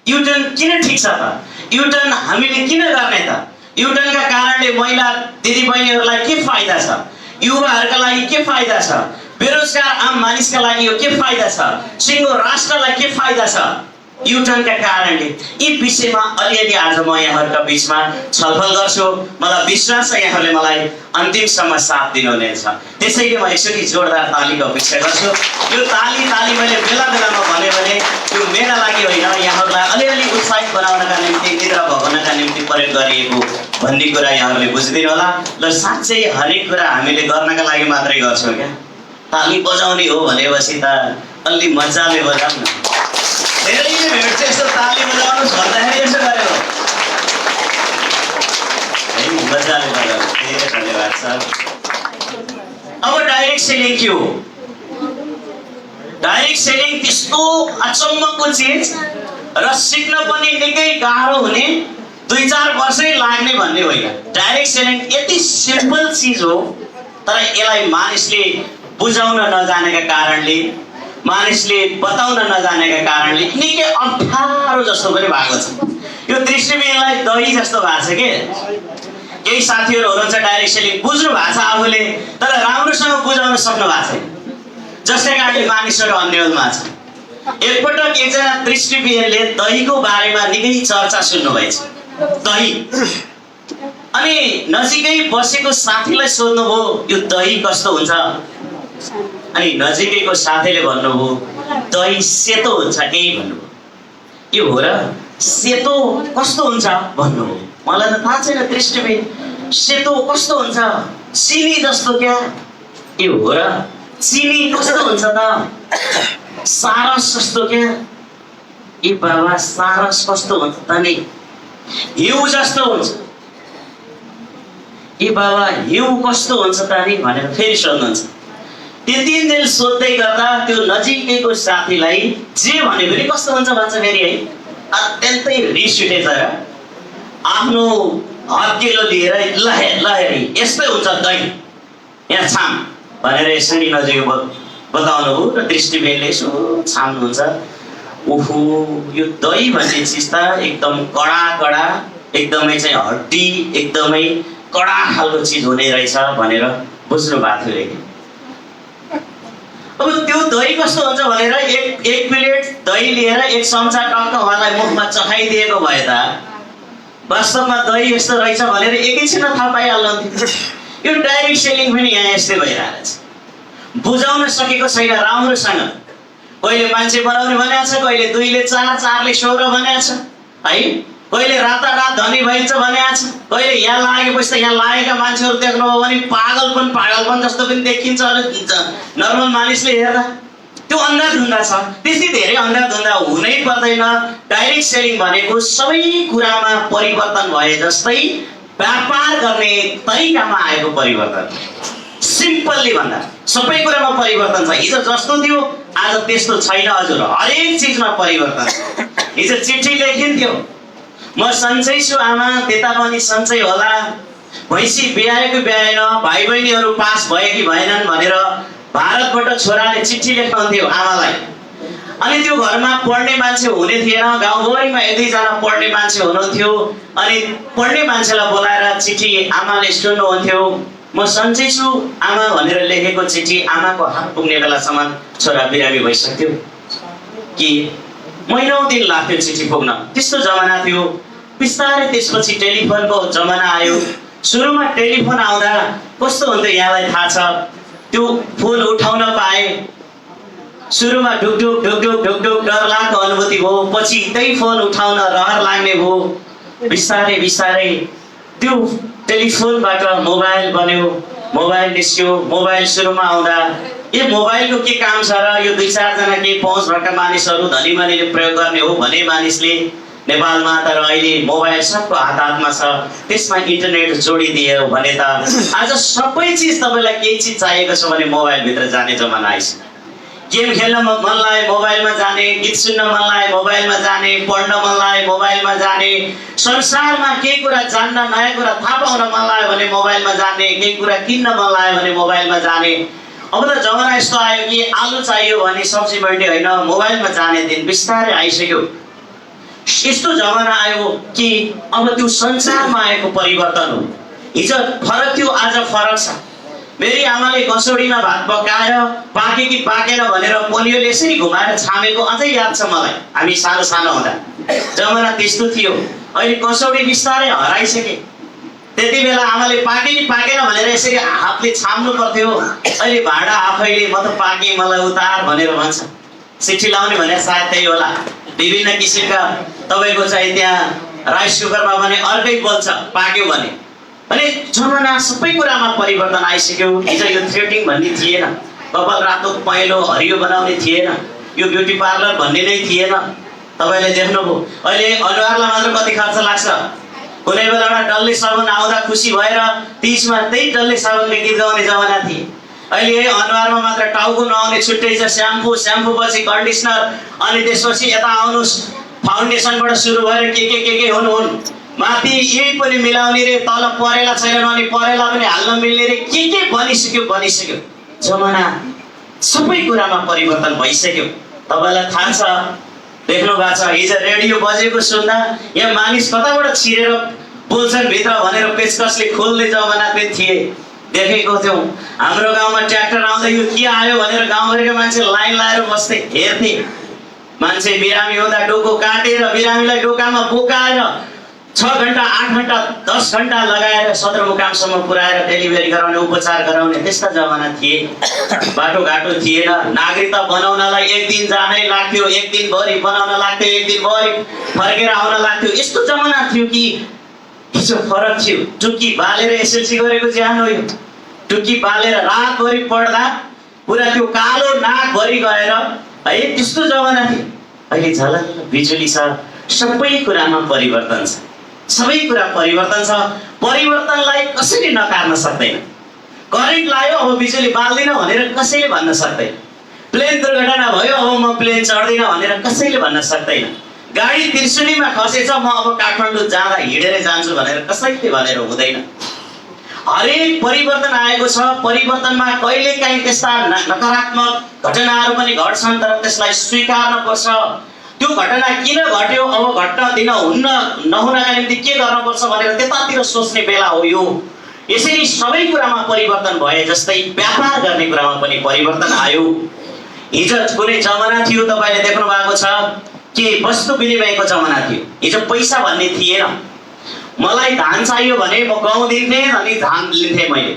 U-turn किन ठिक छ त? युटर्न हामीले किन गर्ने त? युटर्नका कारणले महिला दिदीबहिनीहरूलाई के फाइदा छ? युवाहरूका लागि के फाइदा छ? बेरोजगार आम मानिसका लागि यो के फाइदा छ? सिङ्गो राष्ट्रलाई के फाइदा छ युटर्नका कारणले? यी विषयमा अलिअलि आज म यहाँहरूका बिचमा छलफल गर्छु। मलाई विश्वास छ यहाँहरूले मलाई अन्तिमसम्म साथ दिनुहुनेछ। त्यसैले म एकचोटि जोरदार तालीको अपेक्षा गर्छु। यो ताली मैले बेला बेलामा भने त्यो मेरा लागि होइन, यहाँहरूलाई अलिअलि उत्साहित बनाउनका निम्ति, निद्रा भगाउनका निम्ति प्रयोग गरिएको भन्ने कुरा यहाँहरूले बुझिदिनु होला। ल साँच्चै हरेक कुरा हामीले गर्नका लागि मात्रै गर्छौँ क्या? ताली बजाउने हो भनेपछि त अलि मजाले बजाउँ न। धेरैले भेट्छ यस्तो ताली बजाउनुहोस् भन्दाखेरि यसो गरेको है, मजाले बजाउनु। धेरै धन्यवाद सर। अब डाइरेक्ट सेलिङ के हो? डाइरेक्ट सेलिङ त्यस्तो अचम्मको चिज र सिक्न पनि निकै गाह्रो हुने, 2-4 वर्षै लाग्ने भन्ने होइन। डाइरेक्ट सेलिङ यति सिम्पल चिज हो, तर यसलाई मानिसले बुझाउन नजानेका कारणले, मानिसले बताउन नजानेका कारणले निकै अप्ठ्यारो जस्तो पनि भएको छ। यो दृष्टिविहीनलाई दही जस्तो भएको छ के? केही साथीहरू हुनुहुन्छ डाइरेक्ट सेलिङ बुझ्नु भएको छ आफूले, तर राम्रोसँग बुझाउन सक्नु भएको छैन, जसले कारणले मानिसहरू अन्यलमा छ। एकपटक एकजना दृष्टिविहीनले दहीको बारेमा निकै चर्चा सुन्नुभएछ। दही, अनि नजिकै बसेको साथीलाई सोध्नुभयो यो दही कस्तो हुन्छ? अनि नजिकैको साथीले भन्नुभयो दही सेतो हुन्छ कि भन्नुभयो। यो हो र? सेतो कस्तो हुन्छ भन्नुभयो। मलाई त थाहा छैन दृष्टिविहीन, सेतो कस्तो हुन्छ? चिनी जस्तो क्या? यो हो र? चिनी कस्तो हुन्छ त? सारस जस्तो क्या? ए बाबा, सारस कस्तो हुन्छ त नि? हिउँ जस्तो हुन्छ। ए बाबा, हिउँ कस्तो हुन्छ त नि भनेर फेरि सोध्नुहुन्छ। त्यो 3 दिन सोध्दै गर्दा त्यो नजिकैको साथीलाई जे भने पनि कस्तो हुन्छ भन्छ फेरि है। अत्यन्तै रिस उठेछ र आफ्नो हत्केलो लिएर लहेरी यस्तै हुन्छ दही, यहाँ छाम भनेर यसरी नजिक बताउनु हो। र दृष्टिविहीनले यसो छाम्नुहुन्छ। ओहो, यो दही भन्ने चिज त एकदम कडा एकदमै चाहिँ हड्डी एकदमै कडा खालको चिज हुने रहेछ भनेर बुझ्नु भएको थियो अरे। अब त्यो दही कस्तो हुन्छ भनेर एक प्लेट दही लिएर 1 चम्चा टक्क उहाँलाई मुखमा चखाइदिएको भए त वास्तवमा दही यस्तो रहेछ भनेर एकैछिनमा थाहा पाइहाल्नुहुन्थ्यो। यो डाइरेक्ट सेलिङ पनि यहाँ यस्तै भइरहेको छ। बुझाउन सकेको छैन राम्रोसँग। कहिले मान्छे बनाउने भनेको छ, कहिले 2ले 4, 4ले 16 भनेको छ है, कहिले रातारात धनी भइन्छ भनेको छ, कहिले यहाँ लागेपछि त यहाँ लागेका मान्छेहरू देख्नुभयो भने पागलपन जस्तो पनि देखिन्छ नर्मल मानिसले हेर्दा। त्यो अन्धाधुन्दा छ। त्यति धेरै अन्धाधुन्दा हुनै पर्दैन। डाइरेक्ट सेलिङ भनेको सबै कुरामा परिवर्तन भए जस्तै व्यापार गर्ने तरिकामा आएको परिवर्तन। सिम्पल्ली भन्दा सबै कुरामा परिवर्तन छ। हिजो जस्तो थियो आज त्यस्तो छैन हजुर, हरेक चिजमा परिवर्तन। हिजो चिठी लेखिन्थ्यो, म सन्चै छु आमा, त्यता पनि सन्चै होला, भैँसी ब्याएको ब्याएन, भाइ बहिनीहरू पास भए कि भएनन् भनेर भारतबाट छोराले चिठी लेख्नुहुन्थ्यो आमालाई। अनि त्यो घरमा पढ्ने मान्छे हुने थिएन, गाउँभरिमा 1-2 जना पढ्ने मान्छे हुनुहुन्थ्यो। अनि पढ्ने मान्छेलाई बोलाएर चिठी आमाले सुन्नुहुन्थ्यो। म सन्चै छु आमा भनेर लेखेको चिठी आमाको हात पुग्ने बेलासम्म छोरा बिरामी भइसक्थ्यो कि महिनौँ दिन लाग्थ्यो चिठी पुग्न। त्यस्तो जमाना थियो। बिस्तारै त्यसपछि टेलिफोनको जमाना आयो। सुरुमा टेलिफोन आउँदा कस्तो हुन्थ्यो यहाँलाई थाहा छ? त्यो फोन उठाउन पाए सुरुमा ढुकढुक डर लाग्दो अनुभूति भयो। पछि त्यही फोन उठाउन रहर लाग्ने भयो। बिस्तारै त्यो टेलिफोनबाट मोबाइल बन्यो, मोबाइल निस्क्यो। मोबाइल सुरुमा आउँदा यो मोबाइलको के काम छ र यो 2-4 जना केही पहुँच भएका मानिसहरू धनी मानिसले प्रयोग गर्ने हो भने मानिसले नेपालमा, तर अहिले मोबाइल सबको हातमा छ। त्यसमा इन्टरनेट जोडिदियो भने त आज सबै चिज तपाईँलाई केही चिज चाहिएको छ भने मोबाइलभित्र जाने जमाना आइसक्यो। गेम खेल्न मन लाग्यो मोबाइलमा जाने, गीत सुन्न मन लाग्यो मोबाइलमा जाने, पढ्न मन लाग्यो मोबाइलमा जाने, संसारमा केही कुरा जान्न, नयाँ कुरा थाहा पाउन मन लाग्यो भने मोबाइलमा जाने, केही कुरा किन्न मन लाग्यो भने मोबाइलमा जाने। अब त जमाना यस्तो आयो कि आलु चाहियो भने सब्जी मन्डी होइन, मोबाइलमा जाने दिन बिस्तारै आइसक्यो। यस्तो जमाना आयो कि अब त्यो संसारमा आएको परिवर्तन हो। हिजो फरक थियो, आज फरक छ। मेरी आमाले कसौडीमा भात पकाएर पाके कि पाकेन भनेर पोलियोले यसरी घुमाएर छामेको अझै याद छ मलाई। हामी सानो सानो हुँदा जमाना त्यस्तो थियो। अहिले कसौडी बिस्तारै हराइसके। त्यति बेला आमाले पाके कि पाकेन भनेर यसरी हातले छाम्नु पर्थ्यो। अहिले भाँडा आफैले म त पाके मलाई उतार भनेर भन्छ। सिटी लाउने भने सायद त्यही होला। विभिन्न किसिमका तपाईँको चाहिँ त्यहाँ राइस कुकरमा भने अर्कै बोल्छ पाक्यो भने। अनि जमाना सबै कुरामा परिवर्तन आइसक्यो। हिजो यो थ्रेडिङ भन्ने थिएन, कपाल रातो पहेँलो हरियो बनाउने थिएन, यो ब्युटी पार्लर भन्ने नै थिएन। तपाईँले देख्नुभयो अहिले अनुहारलाई मात्र कति खर्च लाग्छ। कुनै बेला एउटा डल्ले साबुन आउँदा खुसी भएर 30 मा त्यही डल्ले साबुनले गीत गाउने जमाना थिए। अहिले अनुहारमा मात्र टाउको नआउने छुट्टै छ। स्याम्पू पछि कन्डिसनर, अनि त्यसपछि यता आउनुहोस् फाउन्डेसनबाट सुरु भएर के हुन् माथि यही पनि मिलाउने रे, तल परेला छैन भने परेला पनि हाल्न मिल्ने रे, के बनिसक्यो। जमाना सबै कुरामा परिवर्तन भइसक्यो। तपाईँलाई थाहा छ, देख्नु भएको छ, हिजो रेडियो बजेको सुन्दा यहाँ मानिस कताबाट छिरेर बोल्छन् भित्र भनेर पेचकसले खोल्ने जमाना पनि थिए। देखेको थियौँ हाम्रो गाउँमा ट्र्याक्टर आउँदा यो के आयो भनेर गाउँभरिका मान्छे लाइन लाएर बस्थे, हेर्थे। मान्छे बिरामी हुँदा डोको काटेर बिरामीलाई डोकामा बोकाएर 6 घन्टा 8 घन्टा 10 घन्टा लगाएर सदरमुकामसम्म पुर्याएर डेलिभरी गराउने, उपचार गराउने त्यस्ता जमाना थिए। बाटोघाटो थिएन। नागरिकता बनाउनलाई 1 दिन जानै लाग्थ्यो, 1 दिनभरि बनाउन लाग्थ्यो, 1 दिनभरि फर्केर आउन लाग्थ्यो। यस्तो जमाना थियो कि हिजो फरक थियो। टुक्की बालेर एसएलसी गरेको ज्यान हो यो। टुक्की बालेर रातभरि पढ्दा पुरा त्यो कालो नाकभरि गएर है, त्यस्तो जमाना थियो। अहिले झलक बिजुली छ, सबै कुरामा परिवर्तन छ। सबै कुरा परिवर्तन छ। परिवर्तनलाई कसैले नकार्न सक्दैन। करेन्ट लायो अब बिजुली बाल्दिन भनेर कसैले भन्न सक्दैन। प्लेन दुर्घटना भयो अब म प्लेन चढ्दिन भनेर कसैले भन्न सक्दैन। गाडी त्रिशुलीमा खसेछ म अब काठमाडौँ जाँदा हिँडेरै जान्छु भनेर कसैले भनेर हुँदैन। हरेक परिवर्तन आएको छ। परिवर्तनमा कहिलेकाहीँ त्यस्ता नकारात्मक घटनाहरू पनि घट्छन्, तर त्यसलाई स्वीकार्न पर्छ। त्यो घटना किन घट्यो, अब घट्न दिन नहुनका निम्ति के गर्नुपर्छ भनेर त्यतातिर सोच्ने बेला हो यो। यसरी सबै कुरामा परिवर्तन भए जस्तै व्यापार गर्ने कुरामा पनि परिवर्तन आयो। हिजो कुनै जमाना थियो, तपाईँले देख्नु भएको छ कि वस्तु विनिमयको जमाना थियो। हिजो पैसा भन्ने थिएन। मलाई धान चाहियो भने म गहुँ दिन्थेँ अनि धान लिन्थेँ मैले।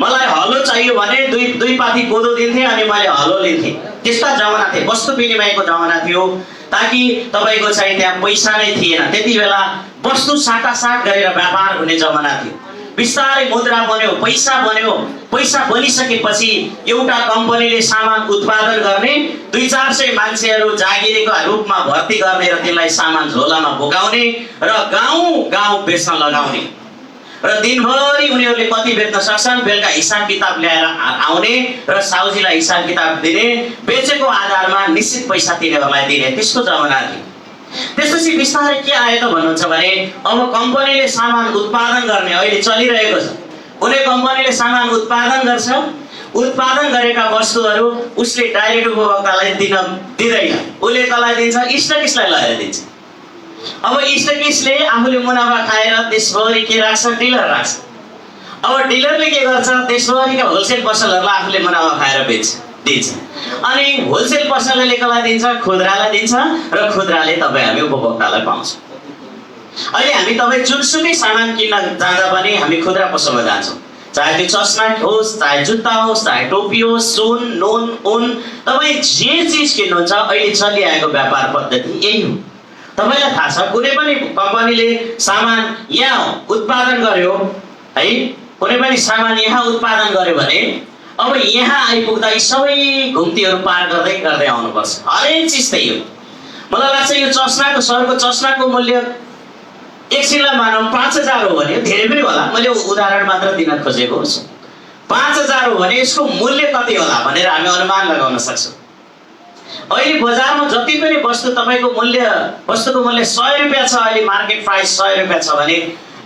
मलाई हलो चाहियो भने दुई पाथी कोदो दिन्थेँ अनि मैले हलो लिन्थेँ। त्यस्ता जमाना थिए, वस्तु विनिमयको जमाना थियो। ताकि तपाईँको चाहिँ त्यहाँ पैसा नै थिएन। त्यति बेला वस्तु साटासाट गरेर व्यापार हुने जमाना थियो। बिस्तारै मुद्रा बन्यो, पैसा बन्यो। पैसा बनिसकेपछि एउटा कम्पनीले सामान उत्पादन गर्ने, 200-400 मान्छेहरू जागिरीको रूपमा भर्ती गर्ने र त्यसलाई सामान झोलामा बोकाउने र गाउँ बेच्न लगाउने र दिनभरि उनीहरूले कति बेच्न सक्छन् बेलुका हिसाब किताब ल्याएर आउने र साउजीलाई हिसाब किताब दिने, बेचेको आधारमा निश्चित पैसा तिनीहरूलाई दिने, त्यसको जमाना थियो। त्यसपछि बिस्तारै के आयो त भन्नुहुन्छ भने अब कम्पनीले सामान उत्पादन गर्ने अहिले चलिरहेको छ। कुनै कम्पनीले सामान उत्पादन गर्छ, उत्पादन गरेका वस्तुहरू उसले डाइरेक्ट उपभोक्तालाई दिँदैन। उसले कसलाई दिन्छ? स्टकिस्टलाई लगेर दिन्छ। अब स्टकिस्टले आफूले मुनाफा खाएर देशभरि के राख्छ? डिलर राख्छ। अब डिलरले के गर्छ? देशभरिका होलसेल पसलहरूलाई आफूले मुनाफा खाएर दिन्छ। अनि होलसेल पसलले कसलाई दिन्छ? खुद्रालाई दिन्छ र खुद्राले हामी उपभोक्तालाई पाउँछ। अहिले हामी तपाईँ जुनसुकै सामान किन्न जाँदा पनि हामी खुद्रा पसलमा जान्छौँ। चाहे त्यो चस्मा होस्, चाहे जुत्ता होस्, चाहे टोपी होस्, सुन, नुन, उन, तपाईँ जे चिज किन्नुहुन्छ अहिले चलिआएको व्यापार पद्धति यही हो। तपाईँलाई थाहा छ कुनै पनि कम्पनीले सामान यहाँ उत्पादन गर्यो है, कुनै पनि सामान यहाँ उत्पादन गर्यो भने अब यहाँ आइपुग्दा यी सबै घुम्तीहरू पार गर्दै गर्दै आउनुपर्छ। हरेक चिज त्यही हो। मलाई लाग्छ यो चस्माको सरको चस्माको मूल्य एकछिनलाई मानौँ 5000 हो भने, धेरै पनि होला, मैले उदाहरण मात्र दिन खोजेको छु। 5000 हो भने यसको मूल्य कति होला भनेर हामी अनुमान लगाउन सक्छौँ। अहिले बजारमा जति पनि वस्तु तपाईँको मूल्य, वस्तुको मूल्य 100 रुपियाँ छ, अहिले मार्केट प्राइस 100 रुपियाँ छ भने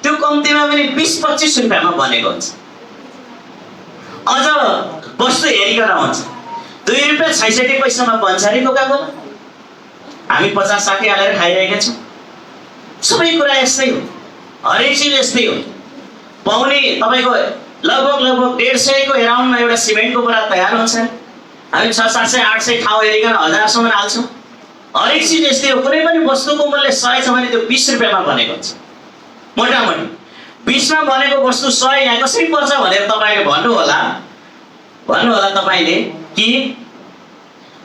त्यो कम्तीमा पनि 20-25 रुपियाँमा बनेको हुन्छ। अझ वस्तु हेरिकन हुन्छ। 2 रुपियाँ 66 पैसामा बन्छ अरे कोका कोला। हामी 50-60 हालेर खाइरहेका छौँ। सबै कुरा यस्तै हो, हरेक चिज यस्तै हो। पाउने तपाईँको लगभग 150 को एराउन्डमा एउटा सिमेन्टको बोरा तयार हुन्छ। हामी 600, 700, 800 ठाउँ हेरिकन 1000सम्म हाल्छौँ। हरेक चिज यस्तै हो। कुनै पनि वस्तुको मूल्य 100 छ भने त्यो 20 रुपियाँमा बनेको हुन्छ। मोटामोटी 20 मा बनेको वस्तु 100 यहाँ कसरी पर्छ भनेर तपाईँले भन्नु होला तपाईँले कि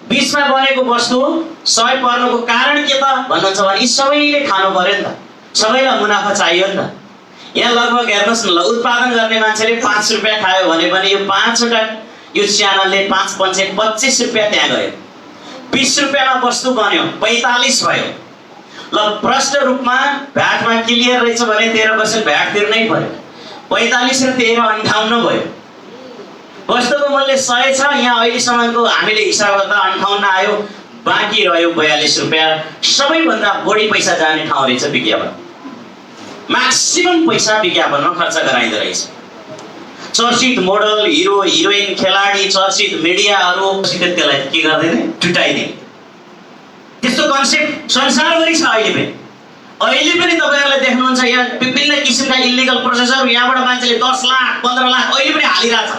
20 मा बनेको वस्तु 100 पर्नुको कारण के त भन्नुहुन्छ भने यी सबैले खानु पर्यो नि त, सबैलाई मुनाफा चाहियो नि त। यहाँ लगभग हेर्नुहोस् न, उत्पादन गर्ने मान्छेले 5 रुपियाँ खायो भने पनि यो 5वटा यो च्यानलले 5 पंचे 25 रुपियाँ त्यहाँ गयो। 20 रुपियाँमा वस्तु बन्यो, 45 भयो। ल प्रष्ट रूपमा भ्याटमा क्लियर रहेछ भने 13% भ्याट तिर्नै पर्यो। 45 र 13 58 भयो। वस्तुको मूल्य 100 छ, यहाँ अहिलेसम्मको हामीले हिसाब गर्दा 58 आयो, बाँकी रह्यो 42 रुपियाँ। सबैभन्दा बढी पैसा जाने ठाउँ रहेछ विज्ञापन। म्याक्सिमम पैसा विज्ञापनमा खर्च गराइँदो रहेछ। चर्चित मोडल, हिरो हिरोइन, खेलाडी, चर्चित मिडियाहरू त्यसलाई के गर्दैन, टुटाइदिने। त्यस्तो कन्सेप्ट संसारभरि छ अहिले पनि। अहिले पनि तपाईहरुले देख्नुहुन्छ यहाँ विभिन्न किसिमका इलिगल प्रोसेसहरु, यहाँबाट मान्छेले 10 लाख 15 लाख अहिले पनि हालिरहेछ।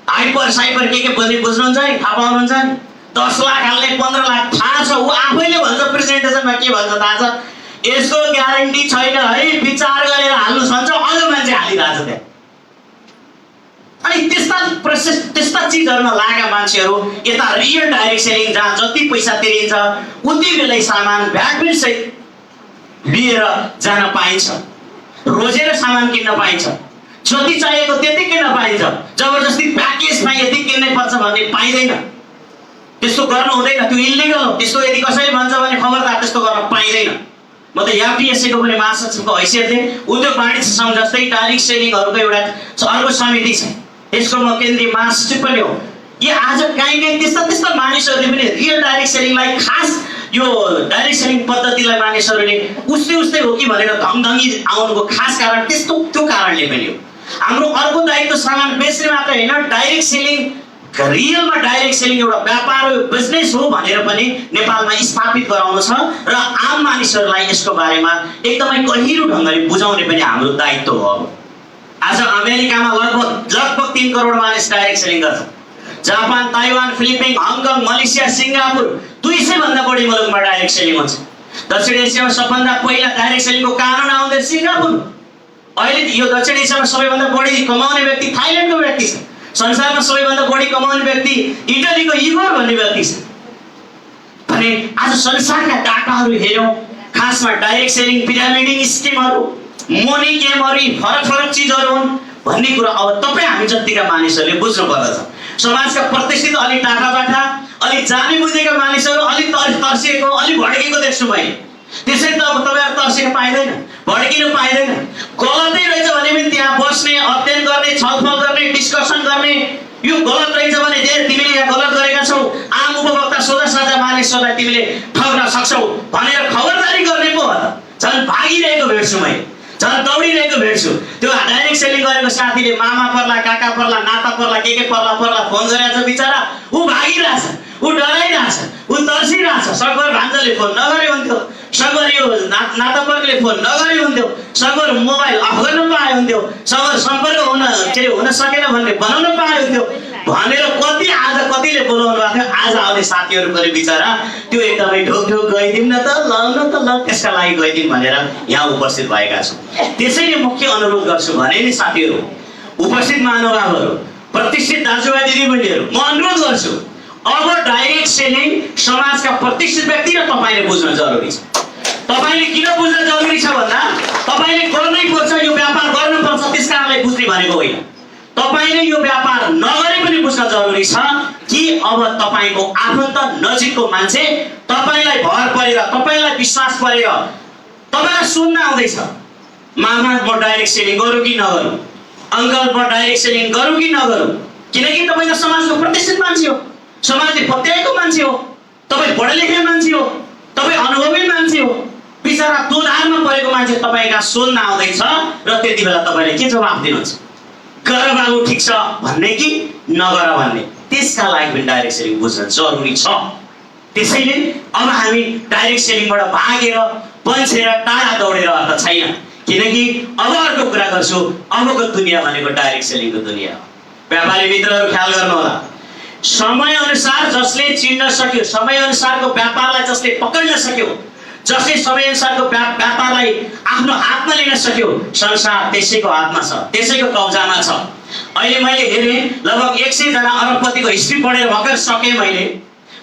हाइपर साइपर के बुझ्नुहुन्छ है, थाहा पाउनुहुन्छ नि? 10 लाख हाल्ने 15 लाख थाहा छ। उ आफैले भन्छ प्रेजेन्टेसनमा के भन्छ थाहा छ? यसको ग्यारेन्टी छैन है, विचार गरेर हाल्नुस् भन्छ, अझ मान्छे हालिरहेछ त्यहाँ। अनि त्यस्ता चिजहरुमा लागेका मान्छेहरु यता रियल डाइरेक्ट सेलिङ जहाँ जति पैसा तिरिन्छ उति बेलै सामान भ्याट बिल सहित लिएर जान पाइन्छ, रोजेर सामान किन्न पाइन्छ, जति चाहिएको त्यति किन्न पाइन्छ। जबरजस्ती प्याकेजमा यति किन्नै पर्छ भन्ने पाइदैन। त्यस्तो गर्नु हुँदैन, त्यो इलिगल हो। त्यस्तो यदि कसैले भन्छ भने खबरदार त्यस्तो गर्न पाइदैन। म त एफटीएससी को पनि महासचिवको हैसियतले उद्योग वाणिज्य संघ जस्तै डाइरेक्ट सेलिङहरुको एउटा अर्को समिति छ, यसको म केन्द्रीय महासचिव पनि हो। यो आज कहीँ त्यस्ता मानिसहरूले पनि रियल डाइरेक्ट सेलिङलाई, खास यो डाइरेक्ट सेलिङ पद्धतिलाई मानिसहरूले उस्तै हो कि भनेर धङधङी आउनुको खास कारण त्यो कारणले पनि हो। हाम्रो अर्को दायित्व सामान बेच्ने मात्र होइन, डाइरेक्ट सेलिङ रियलमा डाइरेक्ट सेलिङ एउटा व्यापार हो, बिजनेस हो भनेर पनि नेपालमा स्थापित गराउनु छ र आम मानिसहरूलाई यसको बारेमा एकदमै गहिरो ढङ्गले बुझाउने पनि हाम्रो दायित्व हो। आज अमेरिकामा लगभग 3 करोड मानिस डाइरेक्ट सेलिङ गर्छ। Japan, Taiwan, Philippine, Hong Kong, Malaysia, Singapore 200 भन्दा बढी मुलुकमा डाइरेक्ट सेलिङ हुन्छ। दक्षिण एसियामा सबभन्दा पहिला डाइरेक्ट सेलिङको कानुन आउँदै सिङ्गापुर। अहिले यो दक्षिण एसियामा सबैभन्दा बढी कमाउने व्यक्ति थाइल्यान्डको व्यक्ति छ। संसारमा सबैभन्दा बढी कमाउने व्यक्ति इटलीको इगोर भन्ने व्यक्ति छ। भने आज संसारका डाटाहरू हेर्यौं, खासमा डाइरेक्ट सेलिङ, पिरामिडिङ स्किमहरू, मनी गेमहरू फरक चिजहरू हुन् भन्ने कुरा अब तपाई हामी जतिका मानिसहरूले बुझ्नु पर्दछ। समाजका प्रतिष्ठित अलि टाढाबाटा अलि जाने बुझेका मानिसहरू अलि तर्सिएको, अलि भड्केको देख्छु मैले। त्यसै त तपाईहरु तर्सिन पाइदैन, भड्किनु पाइदैन। गलतै रहेछ भने पनि त्यहाँ बस्ने, अध्ययन गर्ने, छलफल गर्ने, डिस्कसन गर्ने। यो गलत रहेछ भने तिमीले यहाँ गलत गरेका छौ, आम उपभोक्ता सोझा साझा मानिसहरूलाई तिमीले ठग्न सक्छौ भनेर खबरदारी गर्ने पो हो त। झन् भागिरहेको भेट्छु मैले, झन् दौडिरहेको भेट्छु। त्यो डाइरेक्ट सेलिङ गरेको साथीले मामा पर्ला, काका पर्ला, नाता पर्ला, के पर्ला फोन गरेछ बिचरा। ऊ भागिरहेछ, ऊ डराइरहेछ, ऊ तर्सिरहेछ। सकभर भान्जाले फोन नगरे हुन्थ्यो, सकभर यो नाता पर्नेले फोन नगरे हुन्थ्यो, सकभर मोबाइल अफ गर्न पाए हुन्थ्यो, सकभर सम्पर्क हुन सकेन भन्ने बनाउन पाए हुन्थ्यो भनेर कतिले बोलाउनु भएको थियो। आज आउने साथीहरू पनि बिचरा त्यो एकदमै ढोक गइदिउँ न त ल त्यसका लागि गइदिउँ भनेर यहाँ उपस्थित भएका छौँ। त्यसैले मुख्य अनुरोध गर्छु भने नि साथीहरू, उपस्थित महानुभावहरू, प्रतिष्ठित दाजुभाइ दिदीबहिनीहरू, म अनुरोध गर्छु अब डाइरेक्ट सेलिङ समाजका प्रतिष्ठित व्यक्ति र तपाईले बुझ्न जरुरी छ। तपाईले किन बुझ्न जरुरी छ भन्दा तपाईले गर्नै पर्छ, यो व्यापार गर्नुपर्छ त्यसकारणले बुझ्ने भनेको होइन। तपाईले यो व्यापार नगरे पनि बुझ्न जरुरी छ कि अब तपाईको आफन्त नजिकको मान्छे तपाईलाई भर परेर, तपाईलाई विश्वास परेर तपाईलाई सोध्न आउँदैछ, मामा म डाइरेक्ट सेलिङ गरौँ कि नगरौँ, अङ्कल म डाइरेक्ट सेलिङ गरौँ कि नगरौँ। किनकि तपाई त समाजको प्रतिष्ठित मान्छे हो, समाजले पत्याएको मान्छे हो, तपाई पढे लेखेको मान्छे हो, तपाई अनुभवी मान्छे हो। बिचरा दोधारमा परेको मान्छे तपाईका सोध्न आउँदैछ र त्यति बेला तपाईले के जवाफ दिनुहुन्छ? गर बाबु ठिक छ भन्ने कि नगर भन्ने? त्यसका लागि पनि डाइरेक्ट सेलिङ बुझ्न जरुरी छ। त्यसैले अब हामी डाइरेक्ट सेलिङबाट भागेर पन्छेर टाढा दौडेर अर्थ छैन, किनकि अब अर्को कुरा गर्छु। अबको दुनियाँ भनेको डाइरेक्ट सेलिङको दुनियाँ हो। व्यापारी मित्रहरू ख्याल गर्नुहोला, समय अनुसार जसले चिन्न सक्यो, समय अनुसारको व्यापारलाई जसले पकड्न सक्यो, जसले समय अनुसारको व्यापारलाई आफ्नो हातमा लिन सक्यो, संसार त्यसैको हातमा छ, त्यसैको कब्जामा छ। अहिले मैले हेरेँ लगभग 100 जना अरबपतिको हिस्ट्री पढेर भर्खर सकेँ।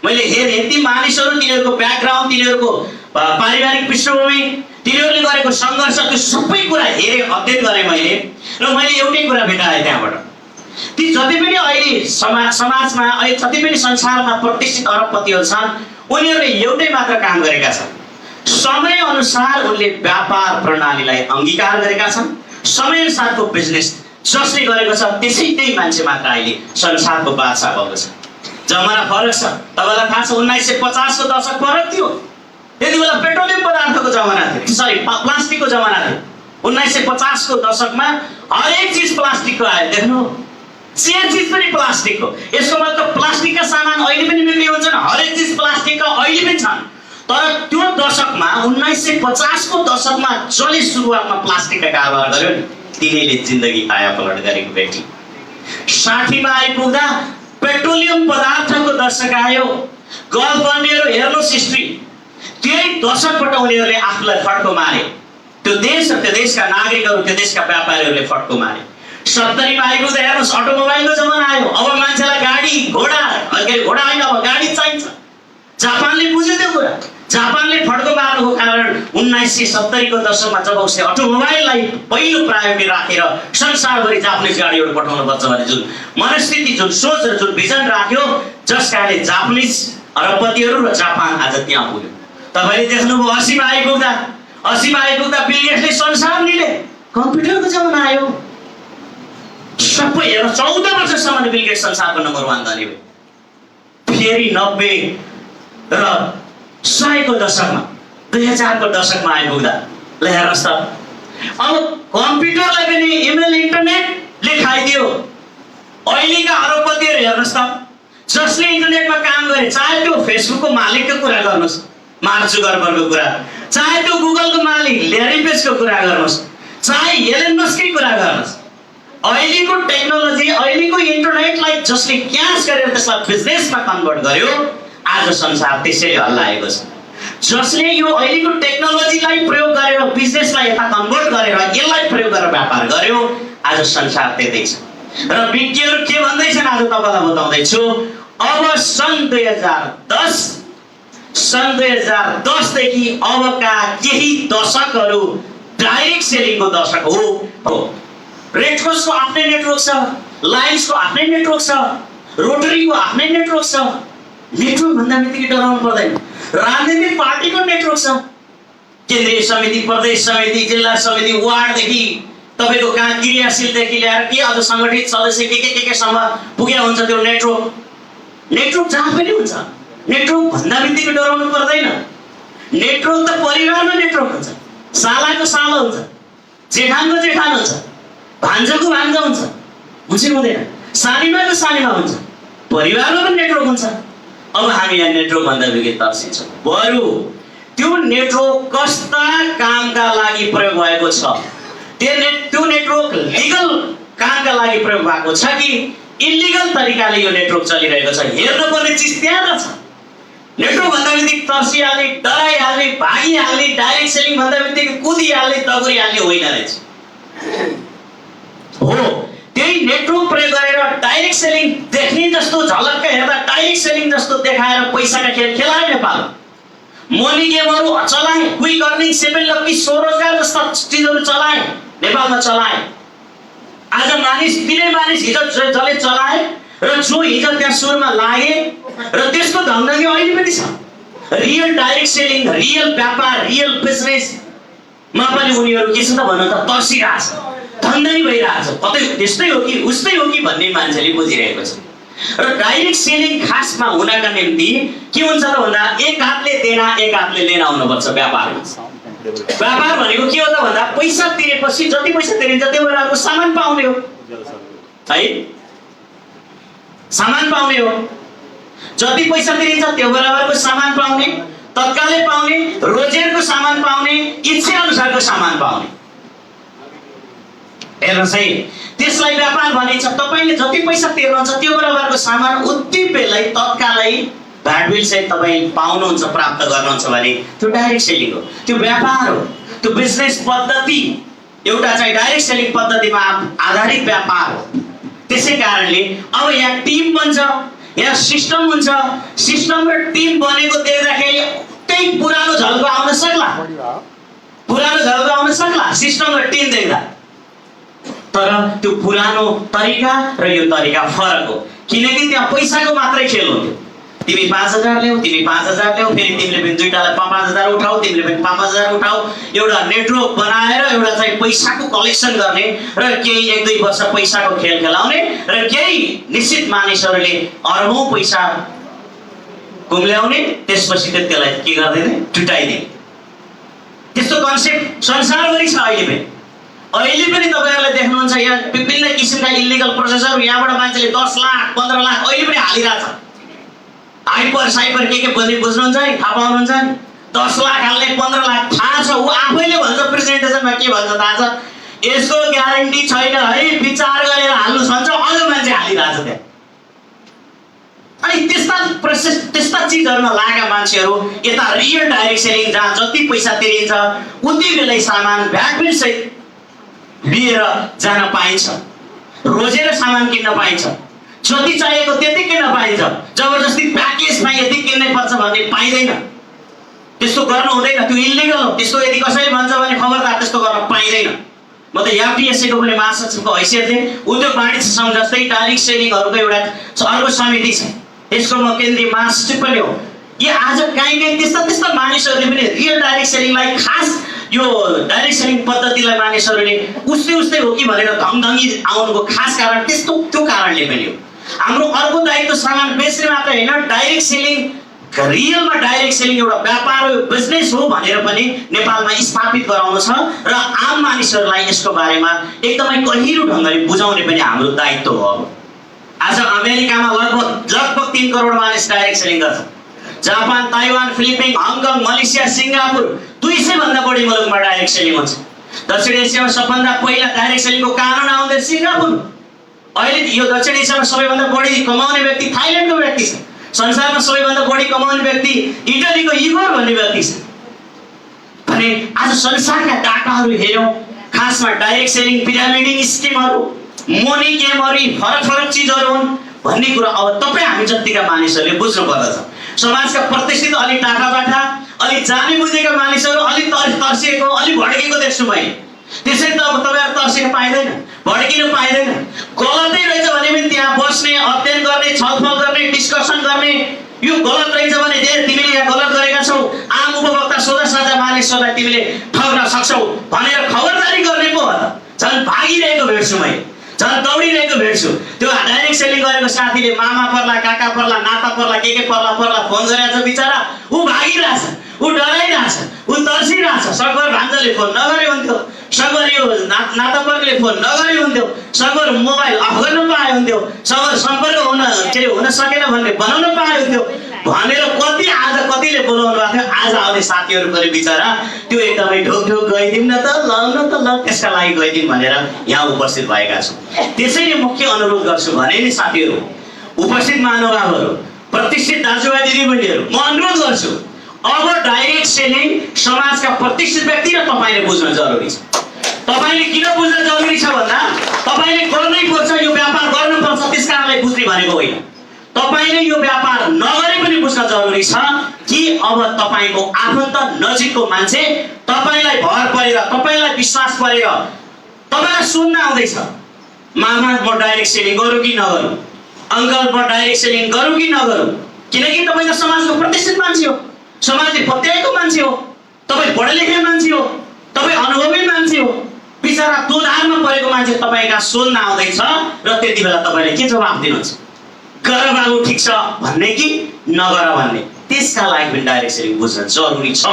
मैले हेरेँ ती मानिसहरू, तिनीहरूको ब्याकग्राउन्ड, तिनीहरूको पारिवारिक पृष्ठभूमि, तिनीहरूले गरेको सङ्घर्ष, त्यो सबै कुरा हेरेँ, अध्ययन गरेँ मैले। र मैले एउटै कुरा भेटाएँ त्यहाँबाट, ती जति पनि अहिले समाजमा, अहिले जति पनि संसारमा प्रतिष्ठित अरबपतिहरू छन्, उनीहरूले एउटै मात्र काम गरेका छन्। समय अनुसार उनले व्यापार प्रणालीलाई अंगीकार गरेका छन्। समय अनुसारको बिजनेस जसले गरेको छ त्यसै त्यही मान्छे मात्र अहिले संसारको बादशाह भएको छ। जमाना फरक छ। तपाईँलाई थाहा छ 1950 को दशक फरक थियो। त्यति बेला पेट्रोलियम पदार्थको जमाना थियो, सरी प्लास्टिकको जमाना थियो। 1950 को दशकमा हरेक चिज प्लास्टिकको आयो। देख्नु, जे चिज पनि प्लास्टिकको। यसको मतलब प्लास्टिकका सामान अहिले पनि बिक्री हुन्छन्, हरेक चिज प्लास्टिकका अहिले पनि छन्। तर त्यो दशकमा 1950 को दशकमा जसले सुरुवातमा प्लास्टिकका कारोबार गर्यो नि, तिनीले जिन्दगी आया पलट गरेको व्यक्ति। 60 मा आइपुग्दा पेट्रोलियम पदार्थको दशक आयो। गल्फ कन्ट्रीहरू हेर्नुहोस् हिस्ट्री, त्यही दशकबाट उनीहरूले आफूलाई फड्को मारे। त्यो देश र त्यो देशका नागरिकहरू, त्यो देशका व्यापारीहरूले फड्को मारे। 70 मा आइपुग्दा हेर्नुहोस् अटोमोबाइलको जमाना आयो। अब मान्छेलाई गाडी घोडा, घोडा होइन, अब गाडी चाहिन्छ। जापानले बुझ्यो त्यो कुरा। जापानले फड्को मार्नुको कारण 1970 को दशकमा जब उसले अटोमोबाइललाई पहिलो प्रायोरिटी राखेर संसारभरि जापानिज गाडीहरू पठाउनु पर्छ भन्ने जुन मनस्थिति, जुन सोच र जुन भिजन राख्यो, जस कारणले जापानिज अरबपतिहरू र जापान आज त्यहाँ पुग्यो। तपाईँले देख्नुभयो 80 मा आइपुग्दा बिल गेट्सले संसार लिले, कम्प्युटरको जमाना आयो। सबै हेर 14 वर्षसम्म बिल गेट्स संसारको नम्बर 1 धनी भयो। फेरि 90 र 100 को दशकमा, 2000 को दशकमा आइपुग्दा ल हेर्नुहोस् त, अब कम्प्युटरलाई पनि इमेल इन्टरनेटले खाइदियो। अहिलेका अरबपतिहरू हेर्नुहोस् त, जसले इन्टरनेटमा काम गरे, चाहे त्यो फेसबुकको मालिकको कुरा गर्नुहोस्, मार्क जुकरबर्गको कुरा, चाहे त्यो गुगलको मालिक ल्यारी पेजको कुरा गर्नुहोस्, चाहे एलन मस्कको कुरा गर्नुहोस्, अहिलेको टेक्नोलोजी, अहिलेको इन्टरनेटलाई जसले क्याच गरेर त्यसलाई बिजनेसमा कन्भर्ट गर्यो, आज संसार त्यसैले हल्लाएको छ। जसले यो अहिलेको टेक्नोलोजीलाई प्रयोग गरेर बिजनेसलाई यता कन्भर्ट गरेर यसलाई प्रयोग गरेर व्यापार गर्यो, आज संसार त्यतै छ। र विज्ञहरू के भन्दैछन् आज तपाईलाई बताउँदैछु। अब सन् 2010 देखि अबका केही दशकहरू डाइरेक्ट सेलिङको दशक हो। रेडक्रसको आफ्नै नेटवर्क छ, लायन्सको आफ्नै नेटवर्क छ, रोटरीको आफ्नै नेटवर्क छ। नेटवर्क भन्दा बित्तिकै डराउनु पर्दैन। राजनीतिक पार्टीको नेटवर्क छ, केन्द्रीय समिति, प्रदेश समिति, जिल्ला समिति, वार्डदेखि तपाईँको कहाँ क्रियाशीलदेखि ल्याएर के अझ सङ्गठित सदस्य केसम्म पुग्या हुन्छ त्यो नेटवर्क जहाँ पनि हुन्छ। नेटवर्क भन्दा बित्तिकै डराउनु पर्दैन। नेटवर्क त परिवारमा नेटवर्क हुन्छ, सालाको सालो हुन्छ, जेठानको जेठान हुन्छ, भान्जाको भान्जा हुन्छ, बुझ्नु हुँदैन, सानीमाको सानीमा हुन्छ, परिवारमा पनि नेटवर्क हुन्छ। अब हामी यहाँ नेटवर्क भन्दा बित्तिकै तर्सिन्छौँ। बरु त्यो नेटवर्क कस्ता कामका लागि प्रयोग भएको छ, त्यो नेटवर्क लिगल कामका लागि प्रयोग भएको छ कि इलिगल तरिकाले यो नेटवर्क चलिरहेको छ, हेर्नुपर्ने चिज त्यहाँ रहेछ। नेटवर्क भन्दा बित्तिकै तर्सिहाल्ने, डराइहाल्ने, भागिहाल्ने, डाइरेक्ट सेलिङ भन्दा बित्तिकै कुदिहाल्ने, दगुरिहाल्ने होइन रहेछ। हो, त्यही नेटवर्क प्रयोग गरेर डाइरेक्ट सेलिङ देख्ने जस्तो, झलक्क हेर्दा डाइरेक्ट सेलिङ जस्तो देखाएर पैसाका खेल खेलायो नेपाल। मनी गेमहरू चलाए, क्विक अर्निङ, 7 लकी, स्वरोजगार जस्ता चिजहरू चलाए, नेपालमा चलाए। आज तिनै मानिस हिजो जसले चलाए र जो हिजो त्यहाँ सुरुमा लागे र त्यसको धन्दाले अहिले पनि छ। रियल डाइरेक्ट सेलिङ, रियल व्यापार, रियल बिजनेसमा पनि उनीहरू के छ त भन्न त तर्सिरहेछ, धन्दै भइरहेछ। कतै त्यस्तै हो कि उस्तै हो कि भन्ने मान्छेले बुझिरहेको छ। र डाइरेक्ट सेलिङ खासमा हुनका निम्ति के हुन्छ त भन्दा एक हातले देना एक हातले लेना हुनुपर्छ। व्यापारमा व्यापार भनेको के हो त भन्दा पैसा तिरेपछि जति पैसा तिरिन्छ त्यो बेलाको सामान पाउने हो है, सामान पाउने हो। जति पैसा तिरिन्छ त्यो बराबरको सामान पाउने, तत्कालै पाउने, रोजेरको सामान पाउने, इच्छा अनुसारको सामान पाउने। हेर्नुहोस् है, त्यसलाई व्यापार भनिन्छ। तपाईले जति पैसा तिर्नुहुन्छ त्यो बराबरको सामान उति बेलै तत्कालै भ्याट बिल सहित तपाईँ पाउनुहुन्छ, प्राप्त गर्नुहुन्छ भने त्यो डाइरेक्ट सेलिङ हो, त्यो व्यापार हो, त्यो बिजनेस पद्धति एउटा चाहिँ डाइरेक्ट सेलिङ पद्धतिमा आधारित व्यापार हो। त्यसै कारणले अब यहाँ टिम बन्छ, यहाँ सिस्टम हुन्छ, सिस्टम र टिम बनेको देख्दाखेरि त्यही पुरानो झल्को आउन सक्ला, पुरानो झल्को आउन सक्ला सिस्टम र टिम देख्दा। तर त्यो पुरानो तरिका र यो तरिका फरक हो, किनकि त्यहाँ पैसाको मात्रै खेल हुन्थ्यो। तिमी 5000 ल्याऊ, तिमी 5000 ल्याऊ, फेरि तिमीले पनि दुईटालाई 5000 उठाऊ, तिमीले पनि 5000 उठाऊ। एउटा नेटवर्क बनाएर एउटा चाहिँ पैसाको कलेक्सन गर्ने र केही 1-2 वर्ष पैसाको खेल खेलाउने र केही निश्चित मानिसहरूले अरबौं पैसा गुम्ल्याउने, त्यसपछि त्यसलाई के गर्दैन, टुटाइदिने। त्यस्तो कन्सेप्ट संसारभरि छ अहिले पनि। अहिले पनि तपाईहरुले देख्नुहुन्छ यहाँ विभिन्न किसिमका इलिगल प्रोसेसहरु, यहाँबाट मान्छेले 10 लाख 15 लाख अहिले पनि हालिरहेछ। हाइपर साइपर के भन्ने बुझ्नुहुन्छ है, थाहा पाउनुहुन्छ नि? 10 लाख हाल्ने 15 लाख थाहा छ, उ आफैले भन्छ प्रेजेन्टेसनमा के भन्छ थाहा छ, यसको ग्यारेन्टी छैन है, विचार गरेर हाल्नुस् भन्छ, अझ मान्छे हालिरहेछ त्यहाँ। अनि त्यस्ता प्रोसेस त्यस्ता चीजहरुमा लागेका मान्छेहरु यता रियल डाइरेक्ट सेलिङ जहाँ जति पैसा तिरिन्छ उति बेलै सामान भ्याट बिल सहित लिएर जान पाइन्छ, रोजेर सामान किन्न पाइन्छ, जति चाहिएको त्यति किन्न पाइन्छ। जबरजस्ती प्याकेजमा यति किन्नै पर्छ भन्ने पाइदैन, त्यस्तो गर्नु हुँदैन, त्यो इलिगल हो। त्यस्तो यदि कसैले भन्छ भने खबरदार त्यस्तो गर्न पाइदैन। म त एफडीएससी को पनि महासचिवको हैसियतले उद्योग वाणिज्य संघ जस्तै डाइरेक्ट सेलिङहरुको एउटा अर्को समिति छ, यसको म केन्द्रीय महासचिव पनि हो। यो आज कहीँ त्यस्ता मानिसहरूले पनि रियल डाइरेक्ट सेलिङलाई, खास यो डाइरेक्ट सेलिङ पद्धतिलाई मानिसहरूले उस्तै हो कि भनेर धङधङी आउनुको खास कारण त्यो कारणले पनि हो। हाम्रो अर्को दायित्व सामान बेच्ने मात्र होइन, डाइरेक्ट सेलिङ रियलमा डाइरेक्ट सेलिङ एउटा व्यापार हो, बिजनेस हो भनेर पनि नेपालमा स्थापित गराउनु छ र आम मानिसहरूलाई यसको बारेमा एकदमै गहिरो ढङ्गले बुझाउने पनि हाम्रो दायित्व हो। आज अमेरिकामा लगभग 3 करोड मानिस डाइरेक्ट सेलिङ गर्छ। Japan, Taiwan, Philippine, Hong Kong, Malaysia, Singapore 200 भन्दा बढी मुलुकमा डाइरेक्ट सेलिङ हुन्छ। दक्षिण एसियामा सबभन्दा पहिला डाइरेक्ट सेलिङको कानुन आउँदै सिङ्गापुर। अहिले यो दक्षिण एसियामा सबैभन्दा बढी कमाउने व्यक्ति थाइल्यान्डको व्यक्ति छ। संसारमा सबैभन्दा बढी कमाउने व्यक्ति इटलीको इगोर भन्ने व्यक्ति छ। भने आज संसारका डाटाहरू हेर्यौं, खासमा डाइरेक्ट सेलिङ पिरामिडिङ स्किमहरू, मनी गेमहरू फरक चीजहरू हुन् भन्ने कुरा अब तपाईँ हामी जतिका मानिसहरूले बुझ्नु पर्दछ। समाजका प्रतिष्ठित अलि टाढाबाटा अलि जाने बुझेका मानिसहरू अलि तर्सिएको अलि भड्केको देख्छु मैले। त्यसै त अब तपाईहरु तर्सिन पाइदैन, भड्किन पाइदैन। गलतै रहेछ भने पनि त्यहाँ बस्ने, अध्ययन गर्ने, छलफल गर्ने, डिस्कसन गर्ने, यो गलत रहेछ भने तिमीले यहाँ गलत गरेका छौ, आम उपभोक्ता सोझा मानिसहरूलाई तिमीले ठग्न सक्छौ भनेर खबरदारी गर्ने पो हो त। झन् भागिरहेको भेट्छु मैले, झन् दौडिरहेको भेट्छु। त्यो डाइरेक्ट सेलिङ गरेको साथीले मामा पर्ला, काका पर्ला, नाता पर्ला, के पर्ला फोन गरेछ बिचरा, ऊ भागिरहेछ, ऊ डराइरहेछ, ऊ तर्सिरहेछ। सगभर भान्जाले फोन नगरे हुन्थ्यो, सगभर यो नाता पर्नेले फोन नगरे हुन्थ्यो, सगभर मोबाइल अफ गर्न पाए हुन्थ्यो, सगभर सम्पर्क हुन सकेन भन्ने बनाउन पाए हुन्थ्यो भनेर कतिले बोलाउनु भएको थियो। आज आउने साथीहरू पनि बिचरा त्यो एकदमै ढोक गइदिउँ न त ल त्यसका लागि गइदिउँ भनेर यहाँ उपस्थित भएका छौँ। त्यसैले मुख्य अनुरोध गर्छु भने नि साथीहरू, उपस्थित महानुभावहरू, प्रतिष्ठित दाजुभाइ दिदीबहिनीहरू, म अनुरोध गर्छु अब डाइरेक्ट सेलिङ समाजका प्रतिष्ठित व्यक्ति र तपाईले बुझ्न जरुरी छ। तपाईले किन बुझ्न जरुरी छ भन्दा तपाईले गर्नै पर्छ, यो व्यापार गर्नुपर्छ त्यसकारणले बुझ्ने भनेको होइन। तपाईले यो व्यापार नगरे पनि बुझ्न जरुरी छ कि अब तपाईको आफन्त नजिकको मान्छे तपाईलाई भर परेर, तपाईलाई विश्वास परेर तपाईलाई सोध्न आउँदैछ, मामा म डाइरेक्ट सेलिङ गरौँ कि नगरौँ, अङ्कल म डाइरेक्ट सेलिङ गरौँ कि नगरौँ। किनकि तपाईँ त समाजको प्रतिष्ठित मान्छे हो, समाजले पत्याएको मान्छे हो, तपाईँ पढे लेखेको मान्छे हो, तपाईँ अनुभवी मान्छे हो। बिचरा दोधारमा परेको मान्छे तपाईका सोध्न आउँदैछ र त्यति बेला तपाईले के जवाफ दिनुहुन्छ? गर बाबु ठिक छ भन्ने कि नगर भन्ने? त्यसका लागि पनि डाइरेक्ट सेलिङ बुझ्न जरुरी छ।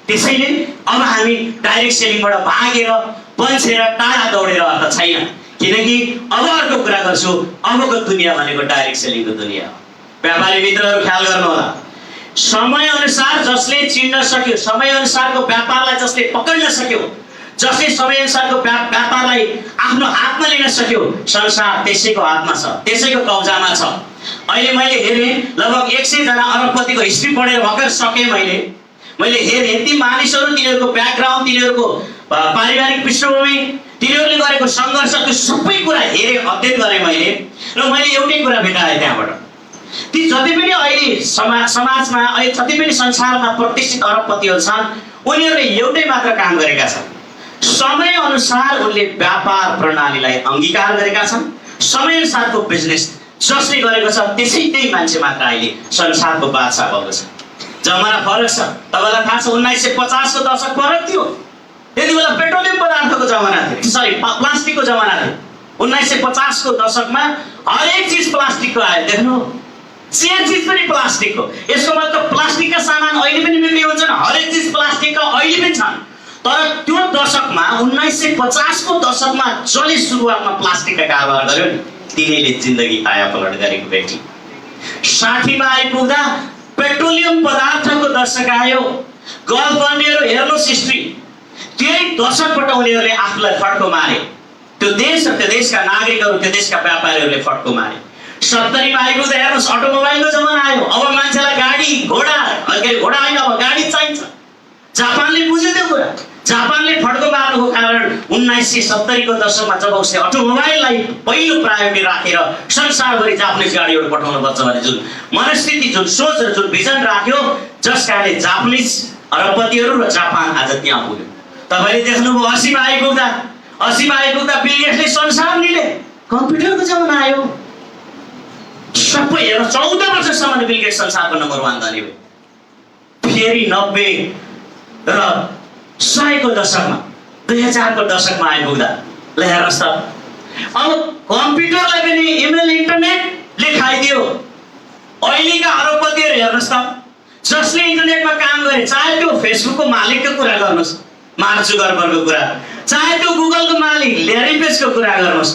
त्यसैले अब हामी डाइरेक्ट सेलिङबाट भागेर पन्छेर टाढा दौडेर अर्थ छैन। किनकि अब अर्को कुरा गर्छु, अबको दुनियाँ भनेको डाइरेक्ट सेलिङको दुनियाँ हो। व्यापारी मित्रहरू ख्याल गर्नु होला। समय अनुसार जसले चिन्न सक्यो, समय अनुसारको व्यापारलाई जसले पकड्न सक्यो, जसले समय अनुसारको व्यापारलाई आफ्नो हातमा लिन सक्यो, संसार त्यसैको हातमा छ, त्यसैको कब्जामा छ। अहिले मैले हेरेँ लगभग 100 जना अरबपतिको हिस्ट्री पढेर भर्खर सकेँ। मैले हेरेँ ती मानिसहरू, तिनीहरूको ब्याकग्राउन्ड, तिनीहरूको पारिवारिक पृष्ठभूमि, तिनीहरूले गरेको सङ्घर्ष, त्यो सबै कुरा हेरेँ, अध्ययन गरेँ मैले। र मैले एउटै कुरा भेटाएँ त्यहाँबाट, ती जति पनि अहिले समाजमा, अहिले जति पनि संसारमा प्रतिष्ठित अरबपतिहरू छन्, उनीहरूले एउटै मात्र काम गरेका छन्। समय अनुसार उनले व्यापार प्रणालीलाई अंगीकार गरेका छन्। समय अनुसारको बिजनेस जसले गरेको छ त्यसै त्यही मान्छे मात्र अहिले संसारको बादशाह भएको छ। जमाना फरक छ। तपाईँलाई थाहा छ 1950 को दशक फरक थियो। त्यति बेला पेट्रोलियम पदार्थको जमाना थियो, सरी प्लास्टिकको जमाना थियो। 1950 को दशकमा हरेक चिज प्लास्टिकको आयो। देख्नु, जे चिज पनि प्लास्टिकको। यसको मतलब प्लास्टिकका सामान अहिले पनि बिक्री हुन्छन्, हरेक चिज प्लास्टिकका अहिले पनि छन्। तर त्यो दशकमा 1950 को दशकमा जसले सुरुवातमा प्लास्टिकका कारोबार गर्यो नि, तिनीले जिन्दगी आया पलट गरेको व्यक्ति। 60 मा आइपुग्दा पेट्रोलियम पदार्थको दशक आयो। गल्फ कन्ट्रीहरू हेर्नुहोस् हिस्ट्री, त्यही दशकबाट उनीहरूले आफूलाई फड्को मारे। त्यो देश र त्यो देशका नागरिकहरू, त्यो देशका व्यापारीहरूले फड्को मारे। 70 मा आइपुग्दा हेर्नुहोस् अटोमोबाइलको जमाना आयो। अब मान्छेलाई गाडी घोडा, घोडा होइन, अब गाडी चाहिन्छ। जापानले बुझ्यो त्यो कुरा। जापानले फड्को मार्नुको कारण 1970 को दशकमा जब उसले अटोमोबाइललाई पहिलो प्रायोरिटी राखेर संसारभरि जापानिज गाडीहरू पठाउनु पर्छ भन्ने जुन मनस्थिति, जुन सोच र जुन भिजन राख्यो, जस कारणले जापानिज अरबपतिहरू र जापान आज त्यहाँ पुग्यो। तपाईँले देख्नुभयो 80 मा आइपुग्दा बिल गेट्सले संसार लिले। कम्प्युटरको जमाना आयो। सबै हेर 14 वर्षसम्म बिल गेट्स संसारको नम्बर 1 धनी भयो। फेरि 90 र 100 को दशकमा, 2000 को दशकमा आइपुग्दा ल हेर्नुहोस् त, अब कम्प्युटरलाई पनि इमेल इन्टरनेटले खाइदियो। अहिलेका अरबपतिहरू हेर्नुहोस् त, जसले इन्टरनेटमा काम गरे, चाहे त्यो फेसबुकको मालिकको कुरा गर्नुहोस्, मार्क जुकरबर्गको कुरा, चाहे त्यो गुगलको मालिक ल्यारी पेजको कुरा गर्नुहोस्,